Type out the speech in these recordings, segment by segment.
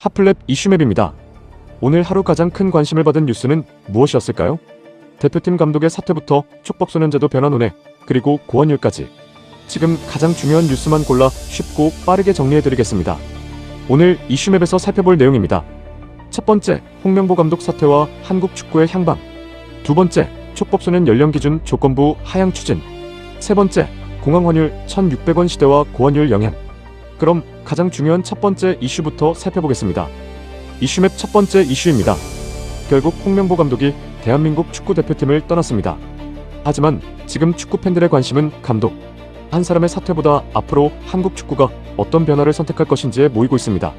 핫플랩 이슈맵입니다. 오늘 하루 가장 큰 관심을 받은 뉴스는 무엇이었을까요? 대표팀 감독의 사퇴부터 촉법소년제도 변환, 그리고 고원율까지 지금 가장 중요한 뉴스만 골라 쉽고 빠르게 정리해드리겠습니다. 오늘 이슈맵에서 살펴볼 내용입니다. 첫 번째, 홍명보 감독 사퇴와 한국 축구의 향방. 두 번째, 촉법소년 연령 기준 조건부 하향 추진. 세 번째, 공항 환율 1,600원 시대와 고환율 영향. 그럼 가장 중요한 첫 번째 이슈부터 살펴보겠습니다. 이슈맵 첫 번째 이슈입니다. 결국 홍명보 감독이 대한민국 축구 대표팀을 떠났습니다. 하지만 지금 축구 팬들의 관심은 감독 한 사람의 사퇴보다 앞으로 한국 축구가 어떤 변화를 선택할 것인지에 모이고 있습니다.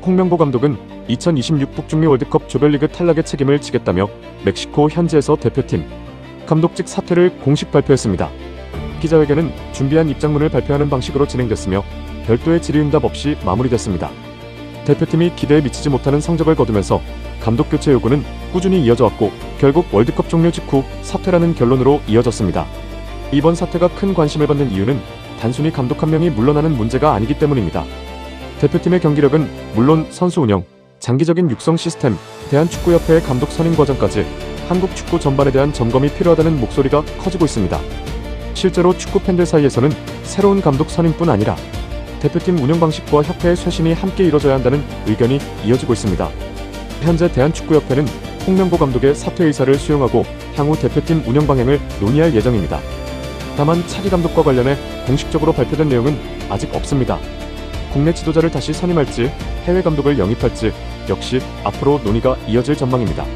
홍명보 감독은 2026 북중미 월드컵 조별리그 탈락의 책임을 지겠다며 멕시코 현지에서 대표팀 감독직 사퇴를 공식 발표했습니다. 기자회견은 준비한 입장문을 발표하는 방식으로 진행됐으며 별도의 질의응답 없이 마무리됐습니다. 대표팀이 기대에 미치지 못하는 성적을 거두면서 감독 교체 요구는 꾸준히 이어져 왔고 결국 월드컵 종료 직후 사퇴라는 결론으로 이어졌습니다. 이번 사퇴가 큰 관심을 받는 이유는 단순히 감독 한 명이 물러나는 문제가 아니기 때문입니다. 대표팀의 경기력은 물론 선수 운영, 장기적인 육성 시스템, 대한축구협회의 감독 선임 과정까지 한국 축구 전반에 대한 점검이 필요하다는 목소리가 커지고 있습니다. 실제로 축구 팬들 사이에서는 새로운 감독 선임뿐 아니라 대표팀 운영 방식과 협회의 쇄신이 함께 이뤄져야 한다는 의견이 이어지고 있습니다. 현재 대한축구협회는 홍명보 감독의 사퇴 의사를 수용하고 향후 대표팀 운영 방향을 논의할 예정입니다. 다만 차기 감독과 관련해 공식적으로 발표된 내용은 아직 없습니다. 국내 지도자를 다시 선임할지 해외 감독을 영입할지 역시 앞으로 논의가 이어질 전망입니다.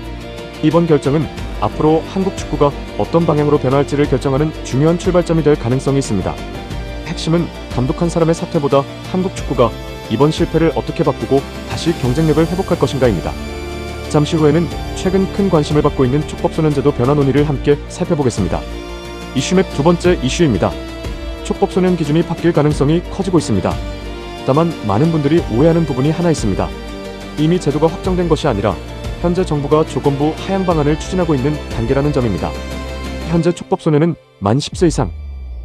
이번 결정은 앞으로 한국 축구가 어떤 방향으로 변화할지를 결정하는 중요한 출발점이 될 가능성이 있습니다. 핵심은 감독 한 사람의 사퇴보다 한국 축구가 이번 실패를 어떻게 바꾸고 다시 경쟁력을 회복할 것인가입니다. 잠시 후에는 최근 큰 관심을 받고 있는 촉법소년제도 변화 논의를 함께 살펴보겠습니다. 이슈맵 두 번째 이슈입니다. 촉법소년 기준이 바뀔 가능성이 커지고 있습니다. 다만 많은 분들이 오해하는 부분이 하나 있습니다. 이미 제도가 확정된 것이 아니라 현재 정부가 조건부 하향 방안을 추진하고 있는 단계라는 점입니다. 현재 촉법소년은 만 10세 이상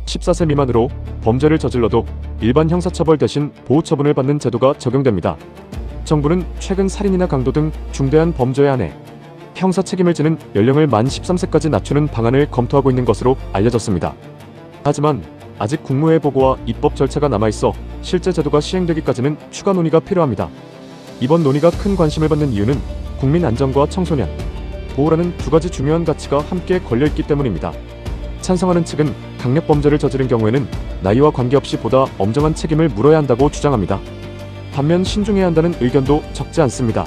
14세 미만으로 범죄를 저질러도 일반 형사처벌 대신 보호처분을 받는 제도가 적용됩니다. 정부는 최근 살인이나 강도 등 중대한 범죄에 한해 형사 책임을 지는 연령을 만 13세까지 낮추는 방안을 검토하고 있는 것으로 알려졌습니다. 하지만 아직 국무회의 보고와 입법 절차가 남아있어 실제 제도가 시행되기까지는 추가 논의가 필요합니다. 이번 논의가 큰 관심을 받는 이유는 국민 안전과 청소년 보호라는 두 가지 중요한 가치가 함께 걸려있기 때문입니다. 찬성하는 측은 강력 범죄를 저지른 경우에는 나이와 관계없이 보다 엄정한 책임을 물어야 한다고 주장합니다. 반면 신중해야 한다는 의견도 적지 않습니다.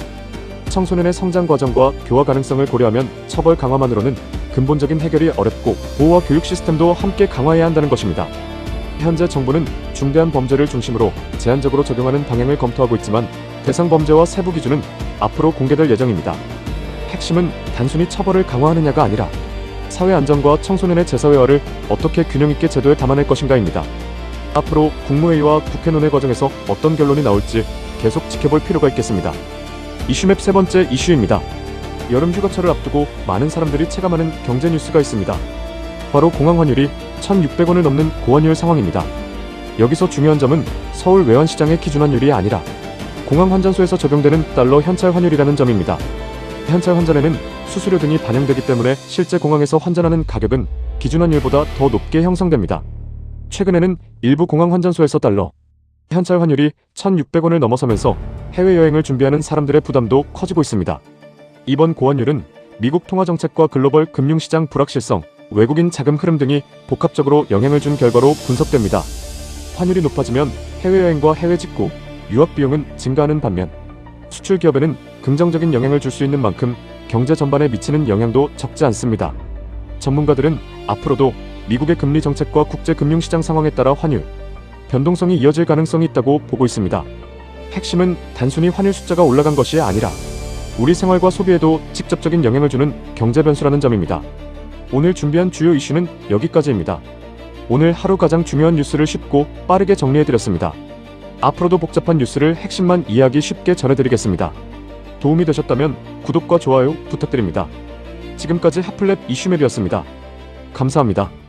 청소년의 성장 과정과 교화 가능성을 고려하면 처벌 강화만으로는 근본적인 해결이 어렵고 보호와 교육 시스템도 함께 강화해야 한다는 것입니다. 현재 정부는 중대한 범죄를 중심으로 제한적으로 적용하는 방향을 검토하고 있지만 대상 범죄와 세부 기준은 앞으로 공개될 예정입니다. 핵심은 단순히 처벌을 강화하느냐가 아니라 사회 안전과 청소년의 재사회화를 어떻게 균형 있게 제도에 담아낼 것인가입니다. 앞으로 국무회의와 국회 논의 과정에서 어떤 결론이 나올지 계속 지켜볼 필요가 있겠습니다. 이슈맵 세 번째 이슈입니다. 여름 휴가철을 앞두고 많은 사람들이 체감하는 경제 뉴스가 있습니다. 바로 공항 환율이 1,600원을 넘는 고환율 상황입니다. 여기서 중요한 점은 서울 외환시장의 기준 환율이 아니라 공항 환전소에서 적용되는 달러 현찰 환율이라는 점입니다. 현찰 환전에는 수수료 등이 반영되기 때문에 실제 공항에서 환전하는 가격은 기준 환율보다 더 높게 형성됩니다. 최근에는 일부 공항 환전소에서 달러 현찰 환율이 1,600원을 넘어서면서 해외여행을 준비하는 사람들의 부담도 커지고 있습니다. 이번 고환율은 미국 통화정책과 글로벌 금융시장 불확실성, 외국인 자금 흐름 등이 복합적으로 영향을 준 결과로 분석됩니다. 환율이 높아지면 해외여행과 해외 직구, 유학 비용은 증가하는 반면 수출 기업에는 긍정적인 영향을 줄 수 있는 만큼 경제 전반에 미치는 영향도 적지 않습니다. 전문가들은 앞으로도 미국의 금리 정책과 국제 금융시장 상황에 따라 환율 변동성이 이어질 가능성이 있다고 보고 있습니다. 핵심은 단순히 환율 숫자가 올라간 것이 아니라 우리 생활과 소비에도 직접적인 영향을 주는 경제 변수라는 점입니다. 오늘 준비한 주요 이슈는 여기까지입니다. 오늘 하루 가장 중요한 뉴스를 쉽고 빠르게 정리해드렸습니다. 앞으로도 복잡한 뉴스를 핵심만 이해하기 쉽게 전해드리겠습니다. 도움이 되셨다면 구독과 좋아요 부탁드립니다. 지금까지 핫플랩 이슈맵이었습니다. 감사합니다.